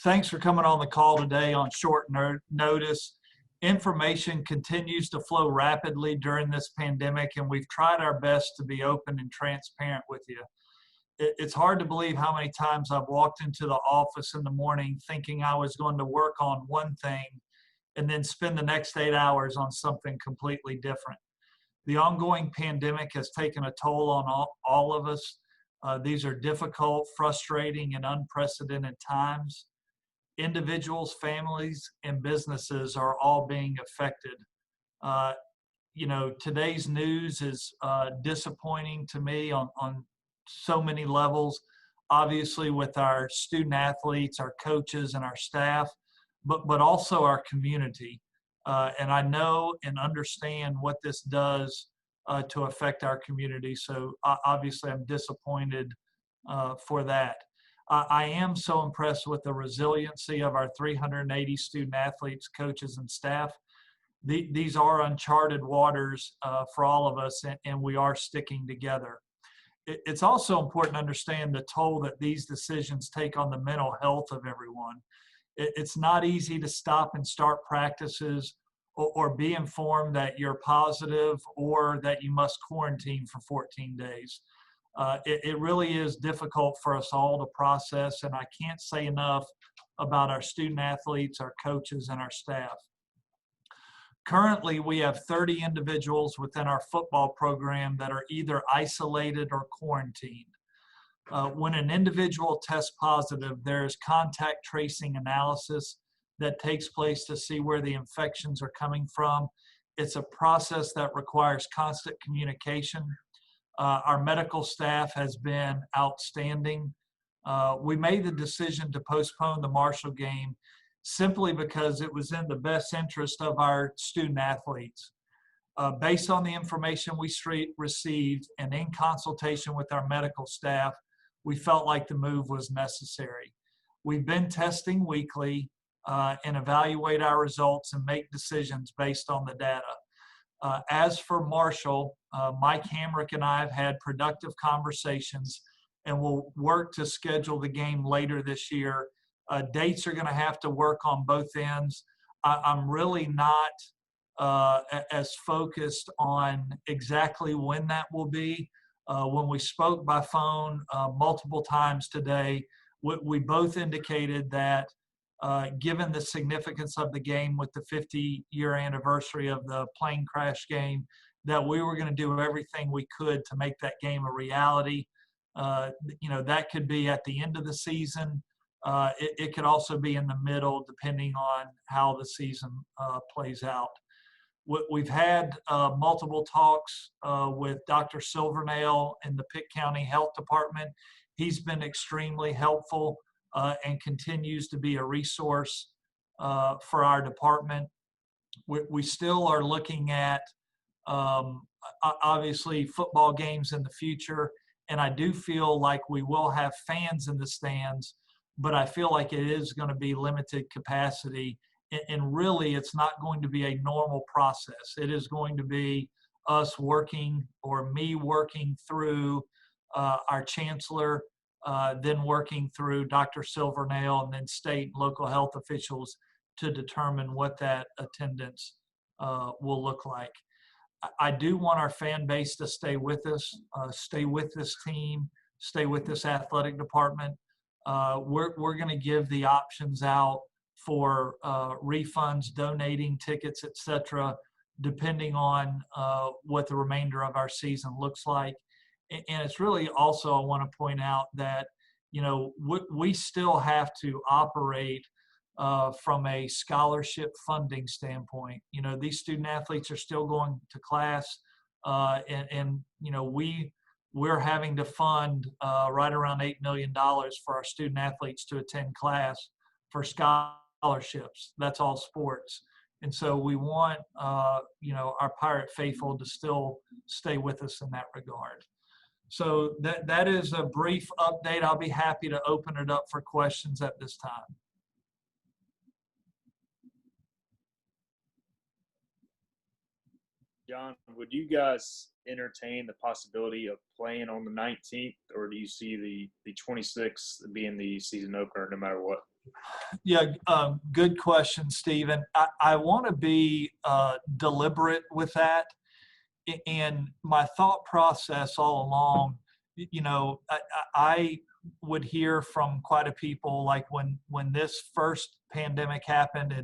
Thanks for coming on the call today on short notice. Information continues to flow rapidly during this pandemic, and we've tried our best to be open and transparent with you. It's hard to believe how many times I've walked into the office in the morning thinking I was going to work on one thing and then spend the next 8 hours on something completely different. The ongoing pandemic has taken a toll on all of us. These are difficult, frustrating, and unprecedented times. Individuals, families, and businesses are all being affected. Today's news is disappointing to me on so many levels, obviously with our student athletes, our coaches, and our staff, but also our community. And I know and understand what this does to affect our community. So obviously I'm disappointed for that. I am so impressed with the resiliency of our 380 student athletes, coaches, and staff. These are uncharted waters for all of us, and we are sticking together. It's also important to understand the toll that these decisions take on the mental health of everyone. It's not easy to stop and start practices or be informed that you're positive or that you must quarantine for 14 days. It really is difficult for us all to process, and I can't say enough about our student athletes, our coaches, and our staff. Currently, we have 30 individuals within our football program that are either isolated or quarantined. When an individual tests positive, there is contact tracing analysis that takes place to see where the infections are coming from. It's a process that requires constant communication. Our medical staff has been outstanding. We made the decision to postpone the Marshall game simply because it was in the best interest of our student athletes. Based on the information we received and in consultation with our medical staff, we felt like the move was necessary. We've been testing weekly and evaluate our results and make decisions based on the data. As for Marshall, Mike Hamrick and I have had productive conversations and will work to schedule the game later this year. Dates are going to have to work on both ends. I'm really not as focused on exactly when that will be. When we spoke by phone multiple times today, we both indicated that given the significance of the game with the 50-year anniversary of the plane crash game, that we were going to do everything we could to make that game a reality. That could be at the end of the season. It could also be in the middle, depending on how the season plays out. We've had multiple talks with Dr. Silvernail in the Pitt County Health Department. He's been extremely helpful and continues to be a resource for our department. We still are looking at, obviously, football games in the future, and I do feel like we will have fans in the stands, but I feel like it is going to be limited capacity. And really, it's not going to be a normal process. It is going to be us working, or me working through our chancellor, then working through Dr. Silvernail, and then state and local health officials to determine what that attendance will look like. I do want our fan base to stay with us, stay with this team, stay with this athletic department. We're going to give the options out for refunds, donating tickets, etc., depending on what the remainder of our season looks like. And it's really also, I want to point out that, we still have to operate from a scholarship funding standpoint. These student athletes are still going to class, and we're having to fund right around $8 million for our student athletes to attend class for scholarships. That's all sports. And so we want, our Pirate faithful to still stay with us in that regard. So that is a brief update. I'll be happy to open it up for questions at this time. John, would you guys entertain the possibility of playing on the 19th, or do you see the 26th being the season opener no matter what? Yeah, good question, Stephen. I want to be deliberate with that. And my thought process all along, I would hear from quite a people like when this first pandemic happened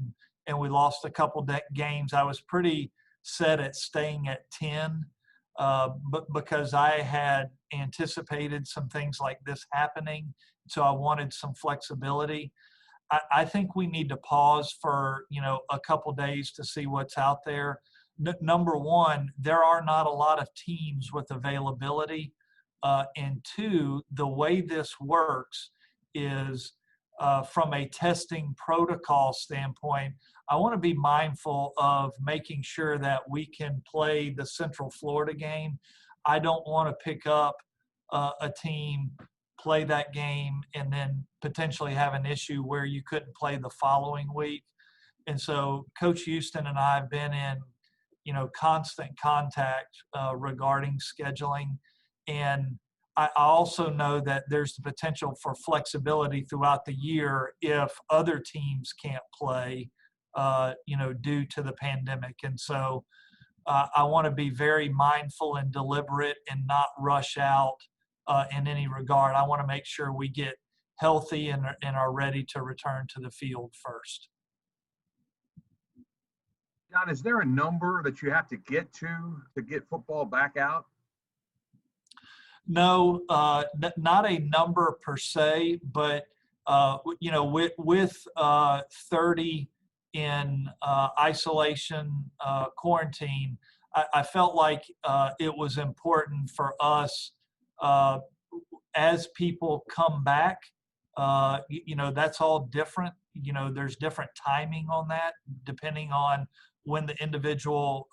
and we lost a couple games, I was pretty set at staying at 10, but because I had anticipated some things like this happening, so I wanted some flexibility. I think we need to pause for a couple days to see what's out there. Number one, there are not a lot of teams with availability, and two, the way this works is from a testing protocol standpoint. I want to be mindful of making sure that we can play the Central Florida game. I don't want to pick up a team, play that game, and then potentially have an issue where you couldn't play the following week. And so Coach Houston and I have been in, constant contact regarding scheduling. And I also know that there's the potential for flexibility throughout the year if other teams can't play, due to the pandemic. And so I want to be very mindful and deliberate and not rush out in any regard. I want to make sure we get healthy and are ready to return to the field first. John, is there a number that you have to get football back out? No, not a number per se, but with 30 in isolation quarantine, I felt like it was important for us as people come back. That's all different. There's different timing on that depending on when the individual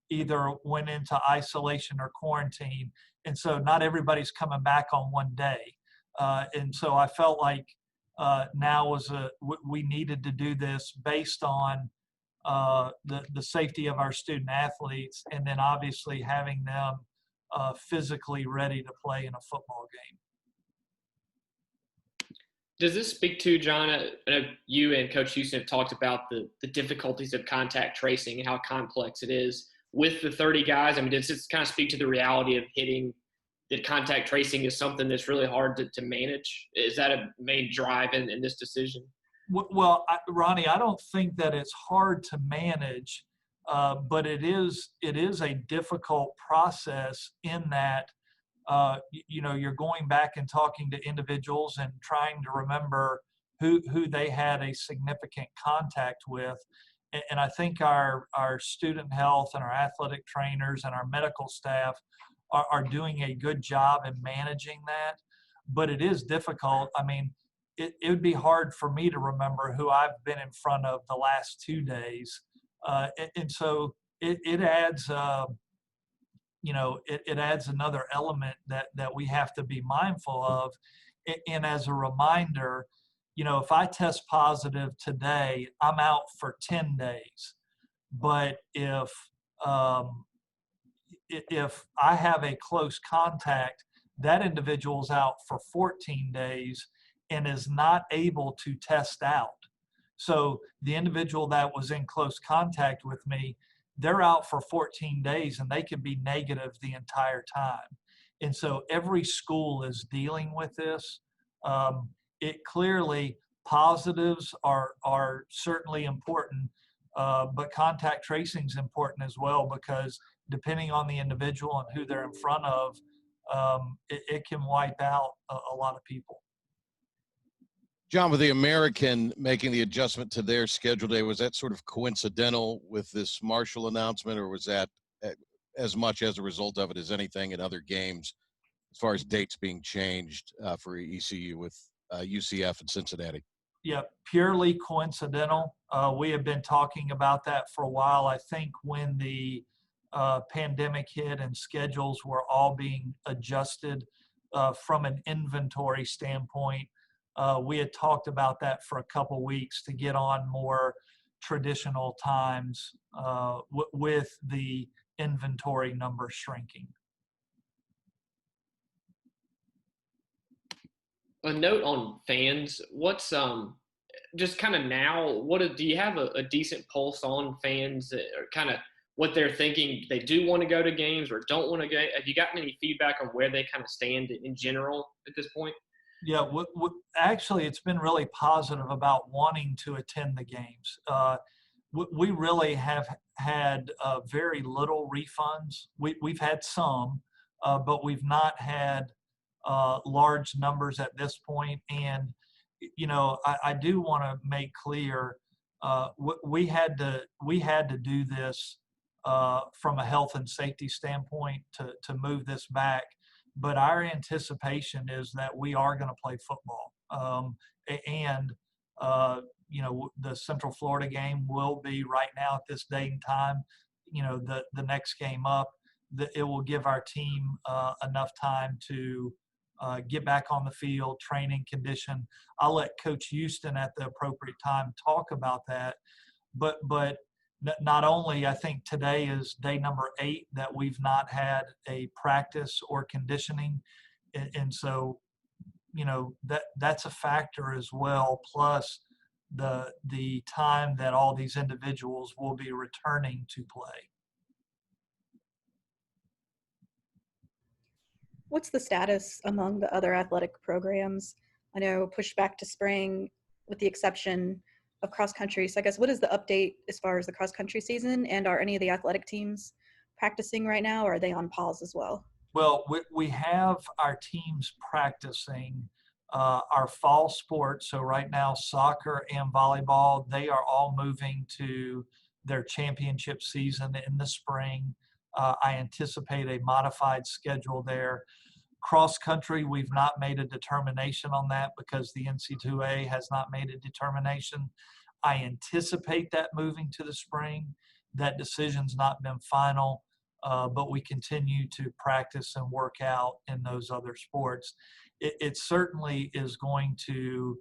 either went into isolation or quarantine. And so not everybody's coming back on one day. And so I felt like now we needed to do this based on the safety of our student athletes, and then obviously having them physically ready to play in a football game. Does this speak to, John, I know you and Coach Houston have talked about the difficulties of contact tracing and how complex it is with the 30 guys. I mean, does this kind of speak to the reality of hitting that contact tracing is something that's really hard to manage? Is that a main drive in this decision? Well, Ronnie, I don't think that it's hard to manage, but it is a difficult process in that you're going back and talking to individuals and trying to remember who they had a significant contact with. And I think our student health and our athletic trainers and our medical staff are doing a good job in managing that. But it is difficult. I mean, it would be hard for me to remember who I've been in front of the last 2 days. And so it adds it adds another element that we have to be mindful of. And as a reminder, if I test positive today, I'm out for 10 days. But if I have a close contact, that individual's out for 14 days and is not able to test out. So the individual that was in close contact with me, they're out for 14 days and they could be negative the entire time. And so every school is dealing with this. It clearly, positives are certainly important, but contact tracing is important as well, because depending on the individual and who they're in front of, it can wipe out a lot of people. John, with the American making the adjustment to their schedule day, was that sort of coincidental with this Marshall announcement, or was that as much as a result of it as anything in other games as far as dates being changed for ECU with UCF and Cincinnati? Yeah, purely coincidental. We have been talking about that for a while. I think when the pandemic hit and schedules were all being adjusted from an inventory standpoint, we had talked about that for a couple weeks to get on more traditional times with the inventory numbers shrinking. A note on fans. What's just kind of now? Do you have a decent pulse on fans, or kind of what they're thinking? They do want to go to games or don't want to go. Have you gotten any feedback on where they kind of stand in general at this point? Yeah, actually, it's been really positive about wanting to attend the games. We really have had very little refunds. We've had some, but we've not had large numbers at this point. And, you know, I do want to make clear we had to do this from a health and safety standpoint to move this back. But our anticipation is that we are going to play football. And you know, the Central Florida game will be right now at this date and time, you know, the next game up. It will give our team enough time to get back on the field, training, condition. I'll let Coach Houston at the appropriate time talk about that. But not only, I think today is day number 8 that we've not had a practice or conditioning. And so, you know, that's a factor as well, plus the time that all these individuals will be returning to play. What's the status among the other athletic programs? I know pushed back to spring with the exception of cross country. So I guess what is the update as far as the cross country season, and are any of the athletic teams practicing right now, or are they on pause as well? Well, we have our teams practicing our fall sports. So right now, soccer and volleyball, they are all moving to their championship season in the spring. I anticipate a modified schedule there. Cross country, we've not made a determination on that because the NC2A has not made a determination. I anticipate that moving to the spring. That decision's not been final, but we continue to practice and work out in those other sports. It certainly is going to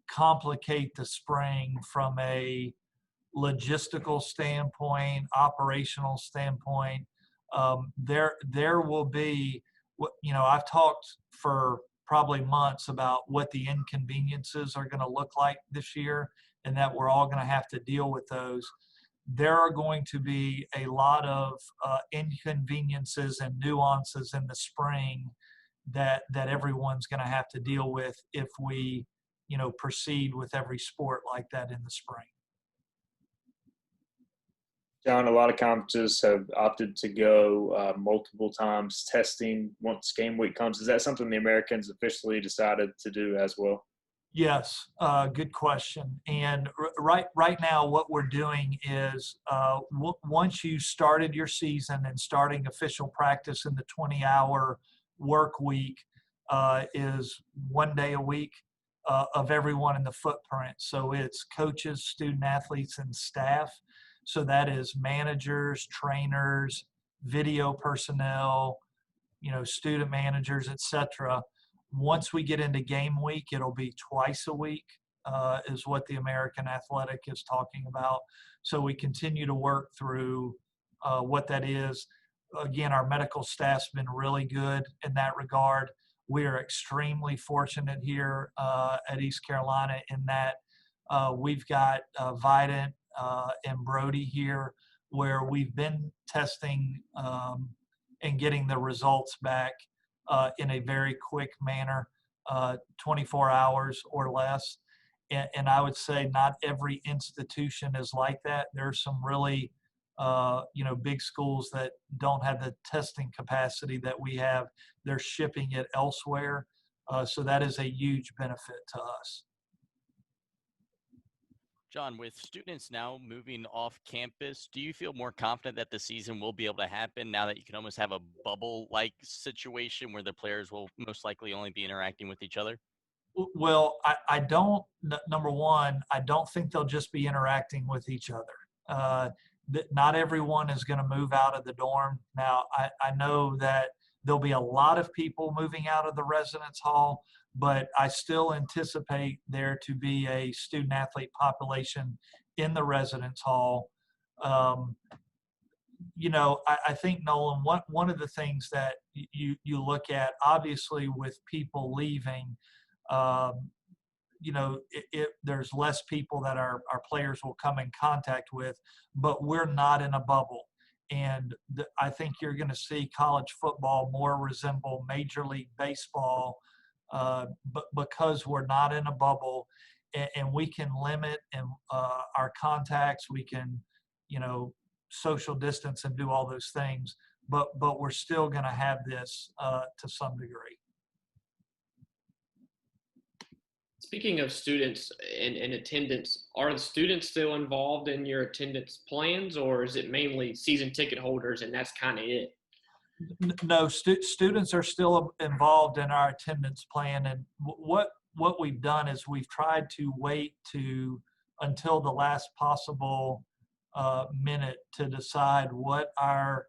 complicate the spring from a logistical standpoint, operational standpoint. There will be, you know, I've talked for probably months about what the inconveniences are going to look like this year, and that we're all going to have to deal with those. There are going to be a lot of inconveniences and nuances in the spring that everyone's going to have to deal with if we, you know, proceed with every sport like that in the spring. John, a lot of conferences have opted to go multiple times testing once game week comes. Is that something the Americans officially decided to do as well? Yes, good question. And right now, what we're doing is once you started your season and starting official practice in the 20-hour work week is 1 day a week of everyone in the footprint. So it's coaches, student athletes, and staff. So that is managers, trainers, video personnel, you know, student managers, etc. Once we get into game week, it'll be twice a week is what the American Athletic is talking about. So we continue to work through what that is. Again, our medical staff's been really good in that regard. We are extremely fortunate here at East Carolina in that we've got Vidant and Brody here, where we've been testing and getting the results back in a very quick manner, 24 hours or less. And I would say not every institution is like that. There's some really, you know, big schools that don't have the testing capacity that we have. They're shipping it elsewhere. So that is a huge benefit to us. John, with students now moving off campus, do you feel more confident that the season will be able to happen now that you can almost have a bubble-like situation where the players will most likely only be interacting with each other? Well, I don't, number one, I don't think they'll just be interacting with each other. Not everyone is going to move out of the dorm. Now, I know that there'll be a lot of people moving out of the residence hall, but I still anticipate there to be a student athlete population in the residence hall. you know, I think, Nolan, one of the things that you look at, obviously, with people leaving, um, you know, there's less people that our players will come in contact with, but we're not in a bubble. And I think you're going to see college football more resemble Major League Baseball, but because we're not in a bubble, and we can limit our contacts, we can, you know, social distance and do all those things, but we're still going to have this to some degree. Speaking of students and attendance, are the students still involved in your attendance plans, or is it mainly season ticket holders and that's kind of it? No, students are still involved in our attendance plan, and what we've done is we've tried to wait until the last possible minute to decide what our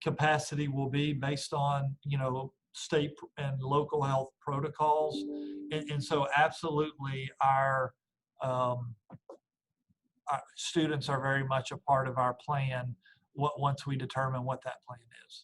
capacity will be based on, you know, state and local health protocols, and so absolutely our students are very much a part of our plan once we determine what that plan is.